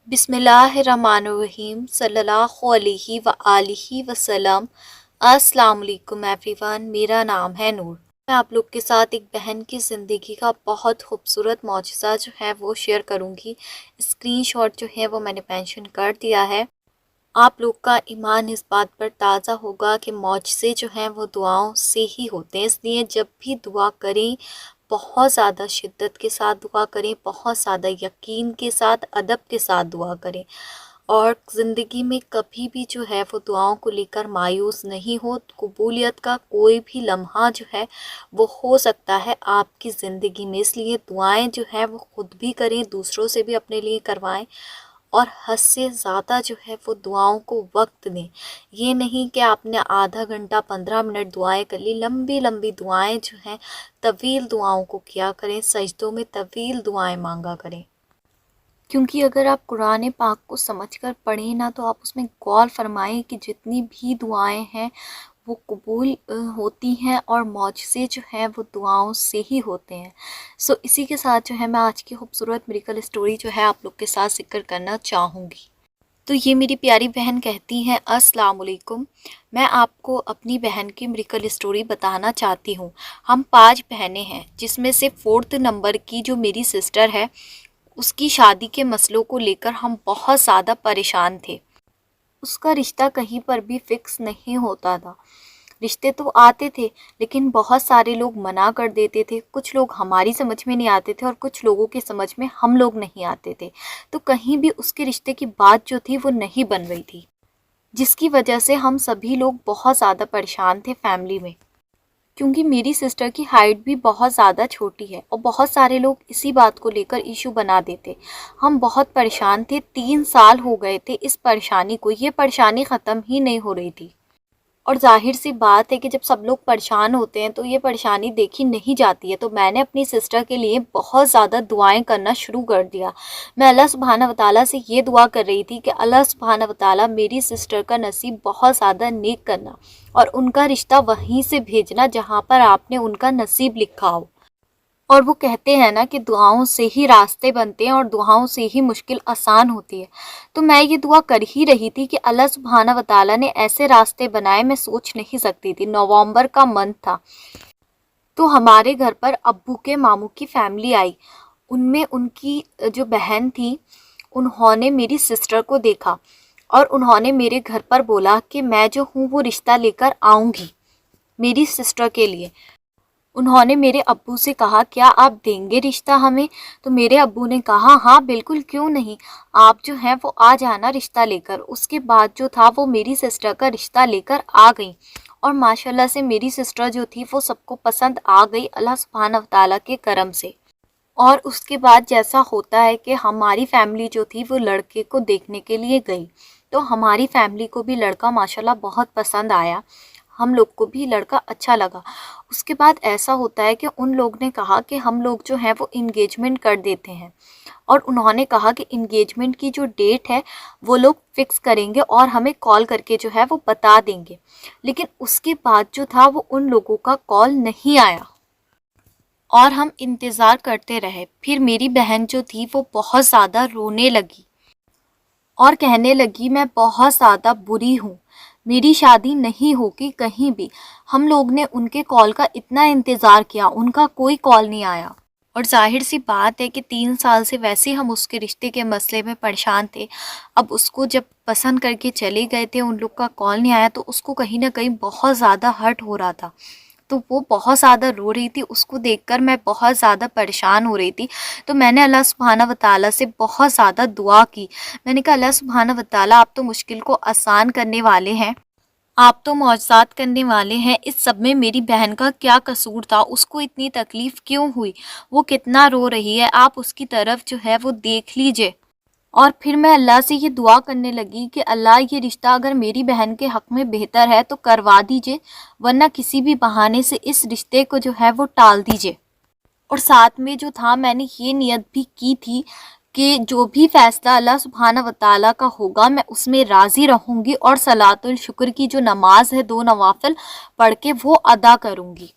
बिस्मिल्लाहिर्रहमानिर्रहीम सल्लल्लाहु अलैहि व आलिहि वसल्लम। अस्सलाम वालेकुम एवरीवन, मेरा नाम है नूर। मैं आप लोग के साथ एक बहन की ज़िंदगी का बहुत खूबसूरत मौजज़ा जो है वो शेयर करूँगी। स्क्रीनशॉट जो है वो मैंने मेंशन कर दिया है। आप लोग का ईमान इस बात पर ताज़ा होगा कि मौजज़े जो हैं वो दुआओं से ही होते हैं, इसलिए जब भी दुआ करें बहुत ज़्यादा शिद्दत के साथ दुआ करें, बहुत ज़्यादा यकीन के साथ, अदब के साथ दुआ करें और ज़िंदगी में कभी भी जो है वो दुआओं को लेकर मायूस नहीं हो। कबूलियत का कोई भी लम्हा जो है वो हो सकता है आपकी ज़िंदगी में, इसलिए दुआएं जो है वो खुद भी करें, दूसरों से भी अपने लिए करवाएं और हद से ज़्यादा जो है वो दुआओं को वक्त दें। ये नहीं कि आपने आधा घंटा 15 मिनट दुआएं कर ली, लंबी लंबी दुआएं जो हैं तवील दुआओं को किया करें, सजदों में तवील दुआएं मांगा करें। क्योंकि अगर आप कुरान पाक को समझकर पढ़ें ना तो आप उसमें गौर फरमाएं कि जितनी भी दुआएं हैं वो कबूल होती हैं और मौजज़े जो हैं वो दुआओं से ही होते हैं। सो इसी के साथ जो है मैं आज की खूबसूरत मिरेकल स्टोरी जो है आप लोग के साथ ज़िक्र करना चाहूँगी। तो ये मेरी प्यारी बहन कहती हैं, अस्सलाम वालेकुम। मैं आपको अपनी बहन की मिरेकल स्टोरी बताना चाहती हूँ। हम 5 बहनें हैं जिसमें से 4th नंबर की जो मेरी सिस्टर है उसकी शादी के मसलों को लेकर हम बहुत ज़्यादा परेशान थे। उसका रिश्ता कहीं पर भी फिक्स नहीं होता था। रिश्ते तो आते थे लेकिन बहुत सारे लोग मना कर देते थे, कुछ लोग हमारी समझ में नहीं आते थे और कुछ लोगों के समझ में हम लोग नहीं आते थे। तो कहीं भी उसके रिश्ते की बात जो थी वो नहीं बन रही थी, जिसकी वजह से हम सभी लोग बहुत ज़्यादा परेशान थे फैमिली में। क्योंकि मेरी सिस्टर की हाइट भी बहुत ज़्यादा छोटी है और बहुत सारे लोग इसी बात को लेकर इशू बना देते। हम बहुत परेशान थे, 3 साल हो गए थे इस परेशानी को, ये परेशानी ख़त्म ही नहीं हो रही थी। और ज़ाहिर सी बात है कि जब सब लोग परेशान होते हैं तो ये परेशानी देखी नहीं जाती है। तो मैंने अपनी सिस्टर के लिए बहुत ज़्यादा दुआएं करना शुरू कर दिया। मैं अल्लाह सुब्हाना व तआला से ये दुआ कर रही थी कि अल्लाह सुब्हाना व तआला मेरी सिस्टर का नसीब बहुत ज़्यादा नेक करना और उनका रिश्ता वहीं से भेजना जहाँ पर आपने उनका नसीब लिखा हो। और वो कहते हैं ना कि दुआओं से ही रास्ते बनते हैं और दुआओं से ही मुश्किल आसान होती है। तो मैं ये दुआ कर ही रही थी कि अल्लाह सुब्हाना व तआला ने ऐसे रास्ते बनाए, मैं सोच नहीं सकती थी। नवंबर का मंथ था तो हमारे घर पर अब्बू के मामू की फैमिली आई। उनमें उनकी जो बहन थी उन्होंने मेरी सिस्टर को देखा और उन्होंने मेरे घर पर बोला कि मैं जो हूँ वो रिश्ता लेकर आऊँगी मेरी सिस्टर के लिए। उन्होंने मेरे अब्बू से कहा, क्या आप देंगे रिश्ता हमें? तो मेरे अब्बू ने कहा, हाँ बिल्कुल, क्यों नहीं, आप जो हैं वो आ जाना रिश्ता लेकर। उसके बाद जो था वो मेरी सिस्टर का रिश्ता लेकर आ गई और माशाल्लाह से मेरी सिस्टर जो थी वो सबको पसंद आ गई अल्लाह सुब्हानहू व तआला के करम से। और उसके बाद जैसा होता है कि हमारी फैमिली जो थी वो लड़के को देखने के लिए गई, तो हमारी फैमिली को भी लड़का माशाल्लाह बहुत पसंद आया, हम लोग को भी लड़का अच्छा लगा। उसके बाद ऐसा होता है कि उन लोग ने कहा कि हम लोग जो हैं वो इंगेजमेंट कर देते हैं और उन्होंने कहा कि इंगेजमेंट की जो डेट है वो लोग फिक्स करेंगे और हमें कॉल करके जो है वो बता देंगे। लेकिन उसके बाद जो था वो उन लोगों का कॉल नहीं आया और हम इंतज़ार करते रहे। फिर मेरी बहन जो थी वो बहुत ज़्यादा रोने लगी और कहने लगी, मैं बहुत ज़्यादा बुरी हूँ, मेरी शादी नहीं होगी कहीं भी। हम लोग ने उनके कॉल का इतना इंतज़ार किया, उनका कोई कॉल नहीं आया। और जाहिर सी बात है कि 3 साल से वैसे हम उसके रिश्ते के मसले में परेशान थे। अब उसको जब पसंद करके चले गए थे, उन लोग का कॉल नहीं आया, तो उसको कहीं ना कहीं बहुत ज़्यादा हर्ट हो रहा था। तो वो बहुत ज़्यादा रो रही थी, उसको देखकर मैं बहुत ज़्यादा परेशान हो रही थी। तो मैंने अल्लाह सुब्हाना व तआला से बहुत ज़्यादा दुआ की। मैंने कहा, अल्लाह सुब्हाना व तआला आप तो मुश्किल को आसान करने वाले हैं, आप तो मौजज़ात करने वाले हैं। इस सब में मेरी बहन का क्या कसूर था, उसको इतनी तकलीफ़ क्यों हुई, वो कितना रो रही है, आप उसकी तरफ जो है वो देख लीजिए। और फिर मैं अल्लाह से ये दुआ करने लगी कि अल्लाह ये रिश्ता अगर मेरी बहन के हक़ में बेहतर है तो करवा दीजिए, वरना किसी भी बहाने से इस रिश्ते को जो है वो टाल दीजिए। और साथ में जो था मैंने ये नियत भी की थी कि जो भी फ़ैसला अल्लाह सुब्हाना व तआला का होगा मैं उसमें राज़ी रहूँगी और सलातुल शुक्र की जो नमाज है 2 नवाफिल पढ़ के वो अदा करूँगी।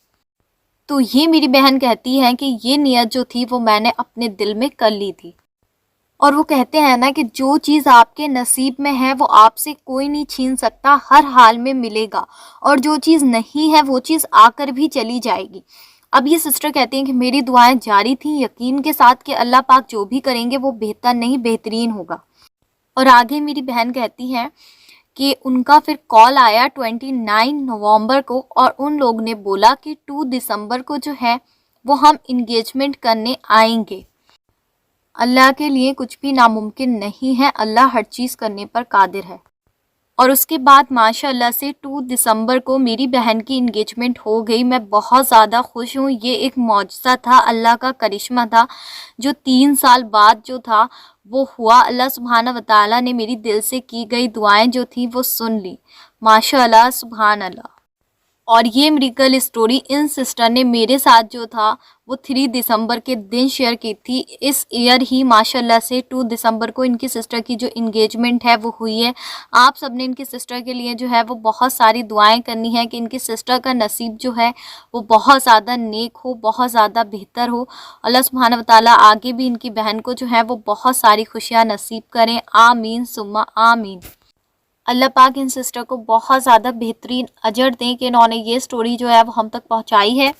तो ये मेरी बहन कहती है कि ये नियत जो थी वो मैंने अपने दिल में कर ली थी اور وہ کہتے ہیں نا کہ جو چیز آپ کے نصیب میں ہے وہ آپ سے کوئی نہیں چھین سکتا، ہر حال میں ملے گا، اور جو چیز نہیں ہے وہ چیز آ کر بھی چلی جائے گی۔ اب یہ سسٹر کہتی ہیں کہ میری دعائیں جاری تھیں یقین کے ساتھ کہ اللہ پاک جو بھی کریں گے وہ بہتر نہیں بہترین ہوگا۔ اور آگے میری بہن کہتی ہے کہ ان کا پھر کال آیا 29 نومبر کو، اور ان لوگ نے بولا کہ 2 دسمبر کو جو ہے وہ ہم انگیجمنٹ کرنے آئیں گے۔ اللہ کے لیے کچھ بھی ناممکن نہیں ہے، اللہ ہر چیز کرنے پر قادر ہے۔ اور اس کے بعد ماشاء اللہ سے 2 دسمبر کو میری بہن کی انگیجمنٹ ہو گئی۔ میں بہت زیادہ خوش ہوں، یہ ایک معجزہ تھا، اللہ کا کرشمہ تھا، جو 3 سال بعد جو تھا وہ ہوا۔ اللہ سبحانہ وتعالیٰ نے میری دل سے کی گئی دعائیں جو تھیں وہ سن لی، ماشاء اللہ سبحان اللہ۔ اور یہ میریکل اسٹوری ان سسٹر نے میرے ساتھ جو تھا وہ 3 دسمبر کے دن شیئر کی تھی۔ اس ایئر ہی ماشاءاللہ سے 2 دسمبر کو ان کی سسٹر کی جو انگیجمنٹ ہے وہ ہوئی ہے۔ آپ سب نے ان کی سسٹر کے لیے جو ہے وہ بہت ساری دعائیں کرنی ہے کہ ان کی سسٹر کا نصیب جو ہے وہ بہت زیادہ نیک ہو، بہت زیادہ بہتر ہو۔ اللہ سبحانہ وتعالیٰ آگے بھی ان کی بہن کو جو ہے وہ بہت ساری خوشیاں نصیب کریں، آمین ثم آمین۔ اللہ پاک ان سسٹر کو بہت زیادہ بہترین اجر دیں کہ انہوں نے یہ سٹوری جو ہے وہ ہم تک پہنچائی ہے۔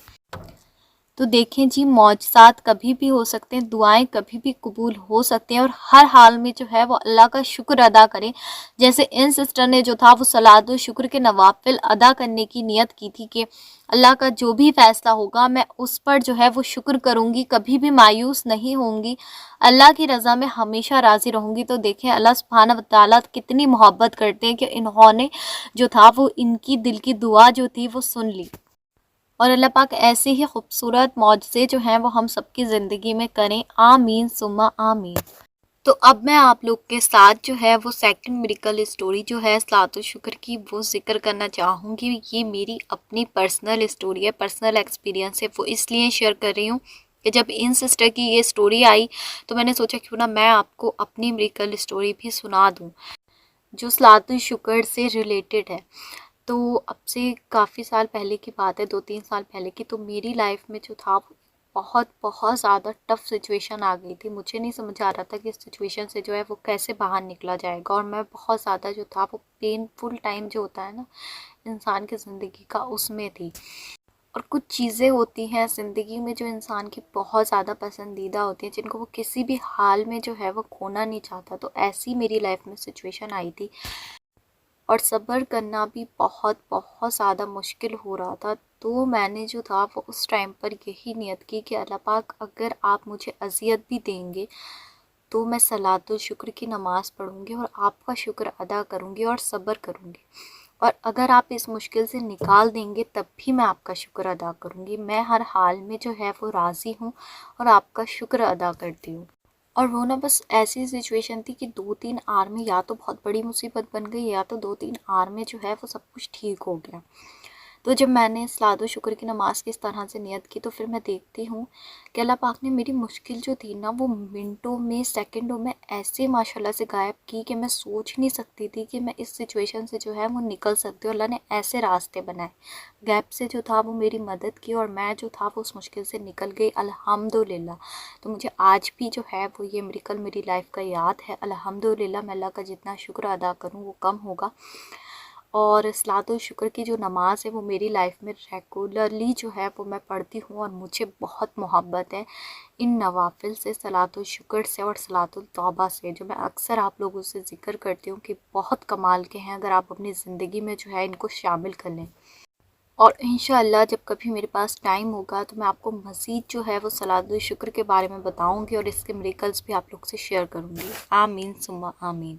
تو دیکھیں جی، معجزات کبھی بھی ہو سکتے ہیں، دعائیں کبھی بھی قبول ہو سکتے ہیں، اور ہر حال میں جو ہے وہ اللہ کا شکر ادا کریں۔ جیسے ان سسٹر نے جو تھا وہ صلاۃ و شکر کے نوافل ادا کرنے کی نیت کی تھی کہ اللہ کا جو بھی فیصلہ ہوگا میں اس پر جو ہے وہ شکر کروں گی، کبھی بھی مایوس نہیں ہوں گی، اللہ کی رضا میں ہمیشہ راضی رہوں گی۔ تو دیکھیں اللہ سبحانہ وتعالیٰ کتنی محبت کرتے ہیں کہ انہوں نے جو تھا وہ ان کی دل کی دعا جو تھی وہ سن لی۔ اور اللہ پاک ایسے ہی خوبصورت معجزے جو ہیں وہ ہم سب کی زندگی میں کریں، آمین ثم آمین۔ تو اب میں آپ لوگ کے ساتھ جو ہے وہ سیکنڈ میریکل اسٹوری جو ہے صلاۃ و شکر کی وہ ذکر کرنا چاہوں گی۔ یہ میری اپنی پرسنل اسٹوری ہے، پرسنل ایکسپیرینس ہے، وہ اس لیے شیئر کر رہی ہوں کہ جب ان سسٹر کی یہ اسٹوری آئی تو میں نے سوچا کیوں نہ میں آپ کو اپنی میریکل اسٹوری بھی سنا دوں جو صلاۃ و شکر سے ریلیٹڈ ہے۔ تو اب سے کافی سال پہلے کی بات ہے، 2-3 سال پہلے کی، تو میری لائف میں جو تھا بہت زیادہ ٹف سچویشن آ گئی تھی۔ مجھے نہیں سمجھ آ رہا تھا کہ اس سچویشن سے جو ہے وہ کیسے باہر نکلا جائے گا، اور میں بہت زیادہ جو تھا وہ پینفل ٹائم جو ہوتا ہے نا انسان کی زندگی کا، اس میں تھی۔ اور کچھ چیزیں ہوتی ہیں زندگی میں جو انسان کی بہت زیادہ پسندیدہ ہوتی ہیں، جن کو وہ کسی بھی حال میں جو ہے وہ کھونا نہیں چاہتا۔ تو ایسی میری لائف میں سچویشن آئی تھی، اور صبر کرنا بھی بہت زیادہ مشکل ہو رہا تھا۔ تو میں نے جو تھا وہ اس ٹائم پر یہی نیت کی کہ اللہ پاک اگر آپ مجھے اذیت بھی دیں گے تو میں صلاۃ الشکر کی نماز پڑھوں گی اور آپ کا شکر ادا کروں گی اور صبر کروں گی، اور اگر آپ اس مشکل سے نکال دیں گے تب بھی میں آپ کا شکر ادا کروں گی۔ میں ہر حال میں جو ہے وہ راضی ہوں اور آپ کا شکر ادا کرتی ہوں۔ اور وہ نا بس ایسی سچویشن تھی کہ 2-3 آر میں یا تو بہت بڑی مصیبت بن گئی، یا تو 2-3 آر میں جو ہے وہ سب کچھ ٹھیک ہو گیا۔ تو جب میں نے صلاۃ و شکر کی نماز کی اس طرح سے نیت کی تو پھر میں دیکھتی ہوں کہ اللہ پاک نے میری مشکل جو تھی نا وہ منٹوں میں، سیکنڈوں میں ایسے ماشاءاللہ سے غائب کی کہ میں سوچ نہیں سکتی تھی کہ میں اس سچویشن سے جو ہے وہ نکل سکتی ہوں۔ اللہ نے ایسے راستے بنائے، غیب سے جو تھا وہ میری مدد کی، اور میں جو تھا وہ اس مشکل سے نکل گئی الحمدللہ۔ تو مجھے آج بھی جو ہے وہ یہ میریکل میری لائف کا یاد ہے، الحمدللہ۔ میں اللہ کا جتنا شکر ادا کروں وہ کم ہوگا۔ اور صلاۃ الشکر کی جو نماز ہے وہ میری لائف میں ریگولرلی جو ہے وہ میں پڑھتی ہوں، اور مجھے بہت محبت ہے ان نوافل سے، صلاۃ الشکر سے اور صلاۃ التوبہ سے، جو میں اکثر آپ لوگوں سے ذکر کرتی ہوں کہ بہت کمال کے ہیں اگر آپ اپنی زندگی میں جو ہے ان کو شامل کر لیں۔ اور انشاءاللہ جب کبھی میرے پاس ٹائم ہوگا تو میں آپ کو مزید جو ہے وہ صلاۃ الشکر کے بارے میں بتاؤں گی، اور اس کے میریکلز بھی آپ لوگ سے شیئر کروں گی، آمین ثم آمین۔